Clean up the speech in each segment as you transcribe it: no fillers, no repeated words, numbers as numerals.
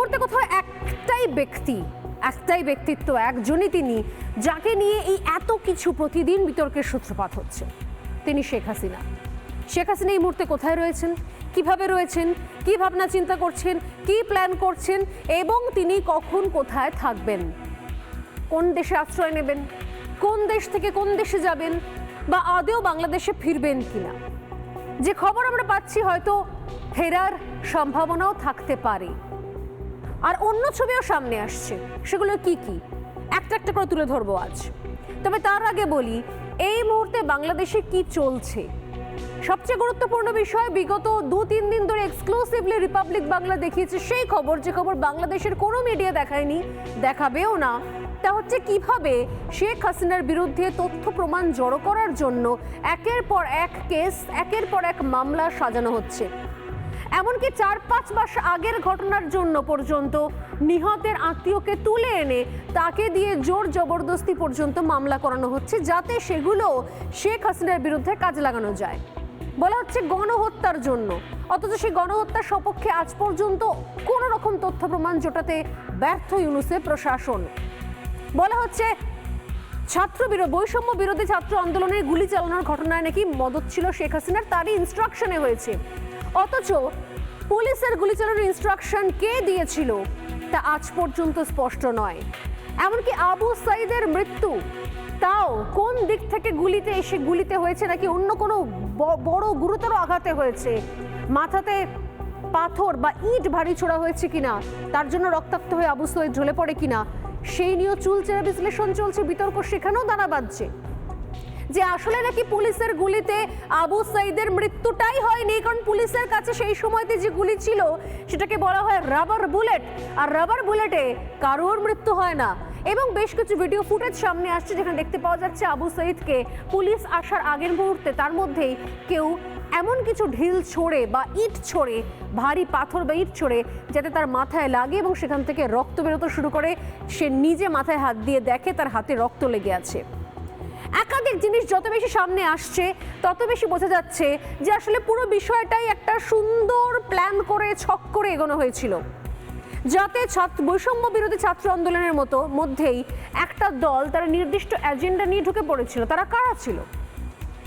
মুহূর্তে কোথাও একটাই ব্যক্তিত্ব, একজনই তিনি, যাকে নিয়ে এই এত কিছু প্রতিদিন বিতর্কের সূত্রপাত হচ্ছে। তিনি শেখ হাসিনা। শেখ হাসিনা এই মুহূর্তে কোথায় রয়েছেন, কিভাবে রয়েছেন, কি ভাবনা চিন্তা করছেন, কি প্ল্যান করছেন এবং তিনি কখন কোথায় থাকবেন, কোন দেশে আশ্রয় নেবেন, কোন দেশ থেকে কোন দেশে যাবেন বা আদৌ বাংলাদেশে ফিরবেন কিনা। যে খবর আমরা পাচ্ছি হয়তো ফেরার সম্ভাবনাও থাকতে পারে, আর অন্য ছবিও সামনে আসছে। সেগুলো কি কি একটা একটা করে তুলে ধরবো আজ। তবে তার আগে বলি এই মুহূর্তে বাংলাদেশে কি চলছে। সবচেয়ে গুরুত্বপূর্ণ বিষয়, বিগত 2-3 দিন ধরে এক্সক্লুসিভলি রিপাবলিক বাংলা দেখিয়েছে সেই খবর, যে খবর বাংলাদেশের কোনো মিডিয়া দেখায়নি, দেখাবেও না। তা হচ্ছে কিভাবে শেখ হাসিনার বিরুদ্ধে তথ্য প্রমাণ জড়ো করার জন্য একের পর এক কেস, একের পর এক মামলা সাজানো হচ্ছে। এমনকি 4-5 মাস আগের ঘটনার জন্য পর্যন্ত নিহতের আত্মীয়কে তুলে এনে তাকে দিয়ে জোর জবরদস্তি পর্যন্ত মামলা করানো হচ্ছে, যাতে সেগুলো শেখ হাসিনার বিরুদ্ধে কাজে লাগানো যায়। বলা হচ্ছে গণহত্যার জন্য, অথচ সেই গণহত্যার সপক্ষে আজ পর্যন্ত কোনো রকম তথ্য প্রমাণ জোটাতে ব্যর্থ ইউনূসের প্রশাসন। বলা হচ্ছে বৈষম্য বিরোধী ছাত্র আন্দোলনের গুলি চালানোর ঘটনায় নাকি মদত ছিল শেখ হাসিনার, তারই ইনস্ট্রাকশনে হয়েছে। অথচ পুলিশের গুলি চালানোর ইনস্ট্রাকশন কে দিয়েছিল তা আজ পর্যন্ত স্পষ্ট নয়। এমনকি আবু সাইদের মৃত্যু, তাও কোন দিক থেকে গুলিতে হয়েছে, নাকি অন্য কোনো বড় গুরুতর আঘাতে হয়েছে, মাথাতে পাথর বা ইট ভারী ছোড়া হয়েছে কিনা, তার জন্য রক্তাক্ত হয়ে আবু সাইদ ঢলে পড়ে কিনা, সেই নিয়েও চুলচেরা বিশ্লেষণ চলছে, বিতর্ক সেখানেও দানা বাঁধছে যে আসলে নাকি পুলিশের গুলিতে আবু সাইদের মৃত্যুটাই হয়নি, কারণ পুলিশের কাছে সেই সময়তে যে গুলি ছিল সেটাকে বলা হয় রাবার বুলেট, আর রাবার বুলেটে কারোর মৃত্যু হয় না। এবং বেশ কিছু ভিডিও ফুটেজ সামনে আসছে যেখানে দেখতে পাওয়া যাচ্ছে আবু সাইদকে পুলিশ আসার আগের মুহূর্তে তার মধ্যেই কেউ এমন কিছু ঢিল ছোড়ে বা ইট ছোড়ে, ভারী পাথর বা ইট ছোড়ে, যাতে তার মাথায় লাগে এবং সেখান থেকে রক্ত বেরোতে শুরু করে। সে নিজে মাথায় হাত দিয়ে দেখে তার হাতে রক্ত লেগে আছে। একাধিক জিনিস যত বেশি সামনে আসছে তত বেশি বোঝা যাচ্ছে যে আসলে পুরো বিষয়টাই একটা সুন্দর প্ল্যান করে, ছক করে এগোনো হয়েছিল, যাতে বৈষম্য বিরোধী ছাত্র আন্দোলনের মধ্যেই একটা দল তারা নির্দিষ্ট এজেন্ডা নিয়ে ঢুকে পড়েছিল। তারা কারা ছিল?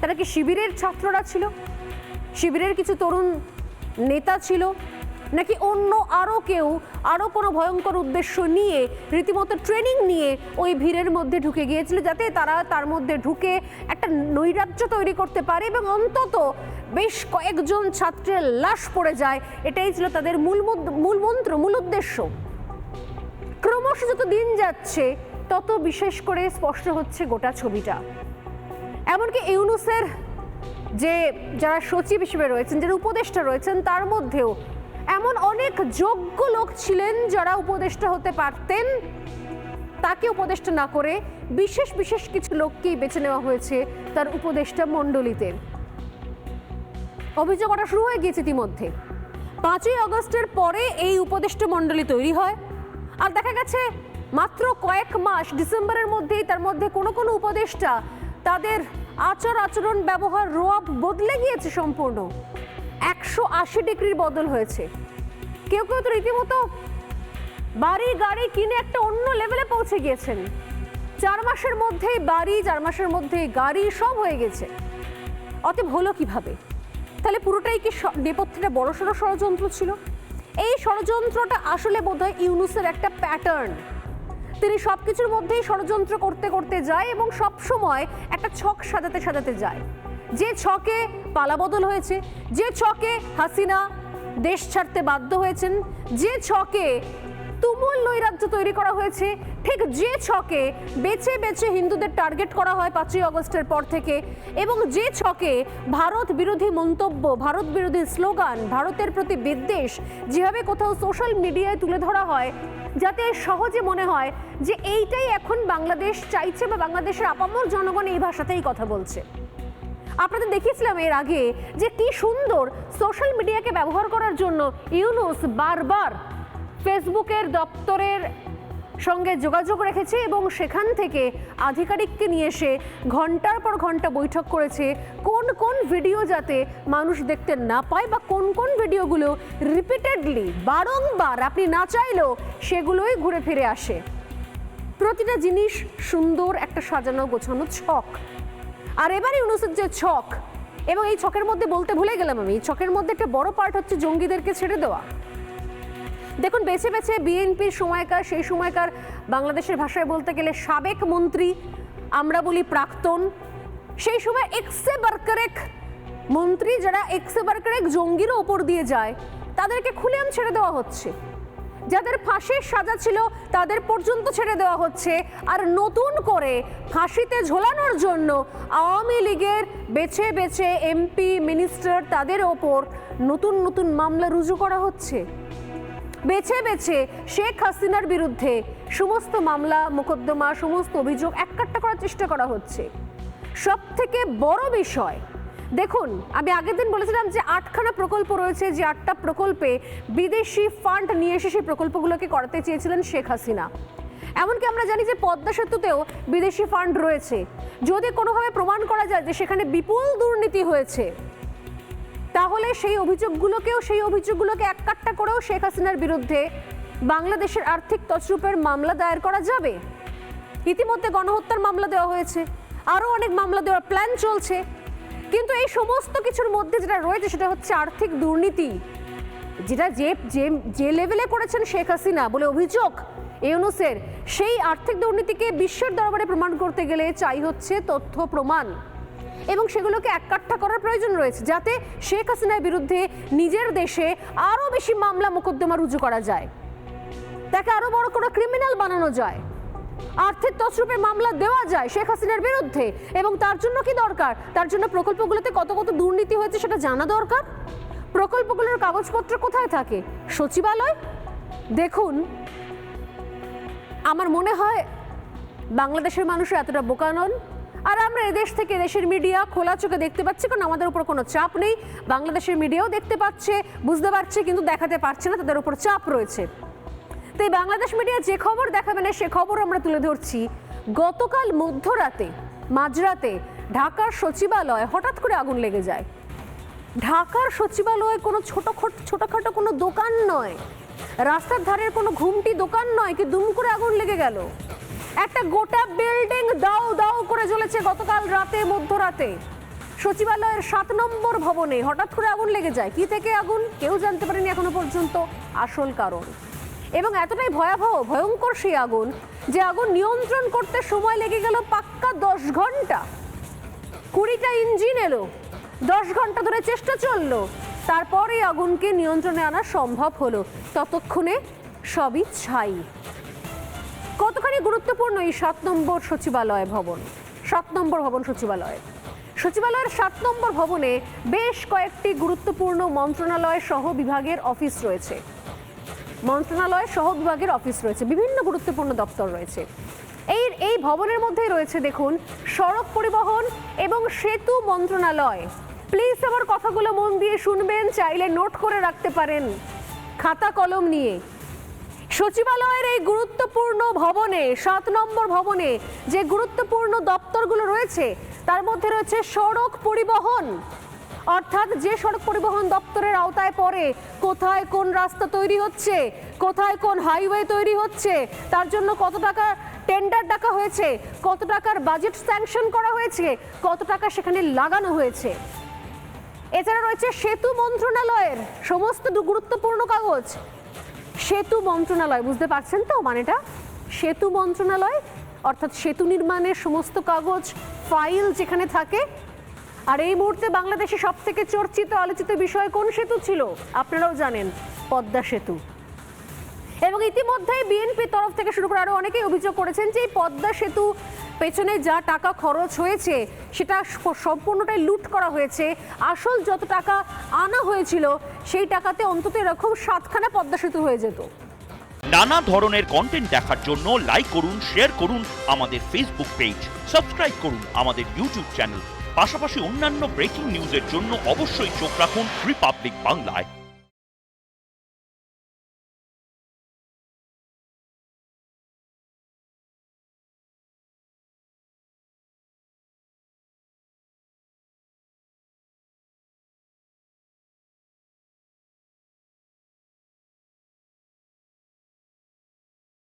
তারা কি শিবিরের ছাত্ররা ছিল, শিবিরের কিছু তরুণ নেতা ছিল, নাকি অন্য আরও কোনো ভয়ঙ্কর উদ্দেশ্য নিয়ে রীতিমতো ট্রেনিং নিয়ে ওই ভিড়ের মধ্যে ঢুকে গিয়েছিল, যাতে তারা তার মধ্যে ঢুকে একটা নৈরাজ্য তৈরি করতে পারে এবং অন্তত বেশ কয়েকজন ছাত্রের লাশ পড়ে যায়। এটাই ছিল তাদের মূল মন্ত্র, মূল উদ্দেশ্য। ক্রমশ যত দিন যাচ্ছে তত বিশেষ করে স্পষ্ট হচ্ছে গোটা ছবিটা। এমনকি ইউনূসের যারা সচিব হিসেবে রয়েছেন, যারা উপদেষ্টা রয়েছেন, তার মধ্যেও এমন অনেক যোগ্য লোক ছিলেন যারা উপদেষ্টা হতে পারতেন, তাকে উপদেষ্টা না করে বিশেষ কিছু লোককেই বেছে নেওয়া হয়েছে তার উপদেষ্টা মণ্ডলীতে। অভিযোগ করা শুরু হয়ে গিয়েছে ইতিমধ্যে। 5ই আগস্টের পরে এই উপদেষ্টা মণ্ডলী তৈরি হয়, আর দেখা গেছে মাত্র কয়েক মাস, ডিসেম্বরের মধ্যেই তার মধ্যে কোনো উপদেষ্টা তাদের আচরণ ব্যবহার রোয়াব বদলে গিয়েছে সম্পূর্ণ। 180 ডিগ্রির বদল হয়েছে। কেউ তো রীতিমতো বাড়ি গাড়ি কিনে একটা অন্য লেভেলে পৌঁছে গিয়েছেন। 4 মাসের মধ্যেই বাড়ি, 4 মাসের মধ্যেই গাড়ি, সব হয়ে গেছে। অতএব হলো কিভাবে? তাহলে পুরোটাই কি নেপথ্যে বড়সড় ষড়যন্ত্র ছিল? এই ষড়যন্ত্রটা আসলে বোধহয় ইউনূসের একটা প্যাটার্ন। তিনি সবকিছুর মধ্যেই ষড়যন্ত্র করতে যায় এবং সব সময় একটা ছক সাজাতে যায়। যে ছকে পালাবদল হয়েছে, যে ছকে হাসিনা দেশ ছাড়তে বাধ্য হয়েছেন, যে ছকে তুমুল নৈরাজ্য তৈরি করা হয়েছে, ঠিক যে ছকে বেছে হিন্দুদের টার্গেট করা হয় 5ই আগস্টের পর থেকে, এবং যে ছকে ভারত বিরোধী মন্তব্য, ভারত বিরোধী স্লোগান, ভারতের প্রতি বিদ্বেষ যেভাবে কোথাও সোশ্যাল মিডিয়ায় তুলে ধরা হয়, যাতে সহজে মনে হয় যে এইটাই এখন বাংলাদেশ চাইছে বা বাংলাদেশের আপামর জনগণ এই ভাষাতেই কথা বলছে। আপনাদের দেখিয়েছিলাম এর আগে যে কি সুন্দর সোশ্যাল মিডিয়াকে ব্যবহার করার জন্য ইউনূস বারবার ফেসবুকের দপ্তরের সঙ্গে যোগাযোগ রেখেছে এবং সেখান থেকে আধিকারিককে নিয়ে এসে ঘন্টার পর ঘন্টা বৈঠক করেছে কোন কোন ভিডিও যাতে মানুষ দেখতে না পায় বা কোন কোন ভিডিওগুলো রিপিটেডলি বারংবার আপনি না চাইলেও সেগুলোই ঘুরে ফিরে আসে। প্রতিটা জিনিস সুন্দর একটা সাজানো গোছানো ছক। আর এবারে ইউনূসের যে ছক, এবং এই ছকের মধ্যে বলতে ভুলে গেলাম আমি, এই ছকের মধ্যে একটা বড় পার্ট হচ্ছে জঙ্গিদেরকে ছেড়ে দেওয়া। দেখুন বেছে বেছে বিএনপির সময়কার, সেই সময়কার বাংলাদেশের ভাষায় বলতে গেলে সাবেক মন্ত্রী, আমরা বলি প্রাক্তন, সেই সময় এক্সে বারকারেক মন্ত্রী যারা এক্সে বারকারেক জঙ্গিরও ওপর দিয়ে যায় তাদেরকে খুলেআম ছেড়ে দেওয়া হচ্ছে। যাদের ফাঁসির সাজা ছিল তাদের পর্যন্ত ছেড়ে দেওয়া হচ্ছে। আর নতুন করে ফাঁসিতে ঝোলানোর জন্য আওয়ামী লীগের বেছে বেছে এমপি মিনিস্টার তাদের ওপর নতুন নতুন মামলা রুজু করা হচ্ছে। বেছে বেছে শেখ হাসিনার বিরুদ্ধে সমস্ত মামলা মোকদ্দমা সমস্ত অভিযোগ এককাট্টা করার চেষ্টা করা হচ্ছে। সব থেকে বড় বিষয় দেখুন, আমি আগের দিন বলেছিলাম যে 8খানা প্রকল্প রয়েছে, যে 8টা প্রকল্পে বিদেশি ফান্ড নিয়ে এসে সেই প্রকল্পগুলোকে করাতে চেয়েছিলেন শেখ হাসিনা। এমনকি আমরা জানি যে পদ্মা সেতুতেও বিদেশি ফান্ড রয়েছে। যদি কোনোভাবে প্রমাণ করা যায় যে সেখানে বিপুল দুর্নীতি হয়েছে, তাহলে সেই অভিযোগগুলোকে এককাট্টা করেও শেখ হাসিনার বিরুদ্ধে বাংলাদেশের আর্থিক তছরূপের মামলা দায়ের করা যাবে। ইতিমধ্যে গণহত্যার মামলা দেওয়া হয়েছে, আরও অনেক মামলা দেওয়ার প্ল্যান চলছে। কিন্তু এই সমস্ত কিছুর মধ্যে যেটা রয়েছে সেটা হচ্ছে আর্থিক দুর্নীতি, যেটা যে লেভেলে করেছেন শেখ হাসিনা বলে অভিযোগ ইউনূসের, সেই আর্থিক দুর্নীতিকে বিশ্বের দরবারে প্রমাণ করতে গেলে চাই হচ্ছে তথ্য প্রমাণ, এবং সেগুলোকে এককাট্টা করার প্রয়োজন রয়েছে যাতে শেখ হাসিনার বিরুদ্ধে নিজের দেশে আরও বেশি মামলা মোকদ্দমা রুজু করা যায়, তাকে আরও বড় কোনো ক্রিমিনাল বানানো যায়, আর্থিক তছরূপের মামলা দেওয়া যায় শেখ হাসিনার বিরুদ্ধে। এবং তার জন্য কি দরকার? তার জন্য প্রকল্পগুলোতে কত কত দুর্নীতি হয়েছে সেটা জানা দরকার। প্রকল্পগুলোর কাগজপত্র কোথায় থাকে? সচিবালয়। দেখুন, আমার মনে হয় বাংলাদেশের মানুষ এতটা বোকা নন। আর আমরা এদেশ থেকে দেশের মিডিয়া খোলা চোখে দেখতে পাচ্ছি, কারণ আমাদের উপর কোনো চাপ নেই। বাংলাদেশের মিডিয়াও দেখতে পাচ্ছে, বুঝতে পারছে, কিন্তু দেখাতে পারছে না, তাদের উপর চাপ রয়েছে। তাই বাংলাদেশ মিডিয়া যে খবর দেখাবে না সে খবর আমরা তুলে ধরছি। গতকাল মাঝরাতে ঢাকার সচিবালয়ে হঠাৎ করে আগুন লেগে যায়। ঢাকার সচিবালয়ে কোনো ছোটখাটো কোনো দোকান নয়, রাস্তার ধারের কোনো ঘুমটি দোকান নয়, কি দুম করে আগুন লেগে গেল। একটা গোটা বিল্ডিং দাউ দাউ করে জ্বলেছে গতকাল মধ্যরাতে। সচিবালয়ের 7 নম্বর ভবনে হঠাৎ করে আগুন লেগে যায়। কি থেকে আগুন কেউ জানতে পারেনি এখনো পর্যন্ত আসল কারণ। এবং এতটাই ভয়ঙ্কর সেই আগুন যে আগুন নিয়ন্ত্রণ করতে সময় লেগে গেল পাক্কা 10 ঘন্টা। 20টা ইঞ্জিন এলো, 10 ঘন্টা ধরে চেষ্টা চললো, তারপরে আগুনকে নিয়ন্ত্রণে আনা সম্ভব হলো। ততক্ষণে সবই ছাই। কতখানি গুরুত্বপূর্ণ এই 7 নম্বর সচিবালয় ভবন। 7 নম্বর ভবন সচিবালয়ের 7 নম্বর ভবনে বেশ কয়েকটি গুরুত্বপূর্ণ মন্ত্রণালয় সহ বিভাগের অফিস রয়েছে। বিভিন্ন গুরুত্বপূর্ণ দপ্তর রয়েছে। এই ভবনের মধ্যেই রয়েছে দেখুন সড়ক পরিবহন এবং সেতু মন্ত্রণালয়। প্লিজ আমার কথাগুলো মন দিয়ে শুনবেন, চাইলে নোট করে রাখতে পারেন খাতা কলম নিয়ে। সচিবালয়ের এই গুরুত্বপূর্ণ ভবনে, 7 নম্বর ভবনে যে গুরুত্বপূর্ণ দপ্তরগুলো রয়েছে তার মধ্যে রয়েছে সড়ক পরিবহন, অর্থাৎ যে সড়ক পরিবহন দপ্তরের আওতায় পড়ে কোথায় কোন রাস্তা তৈরি হচ্ছে, কোথায় কোন হাইওয়ে তৈরি হচ্ছে, তার জন্য কত টাকা টেন্ডার ডাকা হয়েছে, কত টাকার বাজেট স্যাংশন করা হয়েছে, কত টাকা সেখানে লাগানো হয়েছে। এছাড়া রয়েছে সেতু মন্ত্রণালয়ের সমস্ত গুরুত্বপূর্ণ কাগজ। সেতু মন্ত্রণালয়, বুঝতে পারছেন তো মানেটা? সেতু মন্ত্রণালয় অর্থাৎ সেতু নির্মাণের সমস্ত কাগজ ফাইল যেখানে থাকে। আর এই মুহূর্তে বাংলাদেশে সব থেকে চর্চিত আলোচিত বিষয় কোন সেতু ছিল আপনারাও জানেন, পদ্মা সেতু। এবং ইতিমধ্যেই বিএনপির তরফ থেকে শুরু করে আরো অনেকেই অভিযোগ করেছেন যে এই পদ্মা সেতু পেছনে যা টাকা খরচ হয়েছে সেটা সম্পূর্ণটাই লুট করা হয়েছে। আসল যত টাকা আনা হয়েছিল সেই টাকাতে অন্তত এরকম 7খানা পদ্মা সেতু হয়ে যেত। নানা ধরনের কন্টেন্ট দেখার জন্য লাইক করুন, শেয়ার করুন আমাদের ফেসবুক পেজ, সাবস্ক্রাইব করুন আমাদের ইউটিউব চ্যানেল। পাশাপাশি অন্যান্য ব্রেকিং নিউজের জন্য অবশ্যই চোখ রাখুন রিপাবলিক বাংলায়।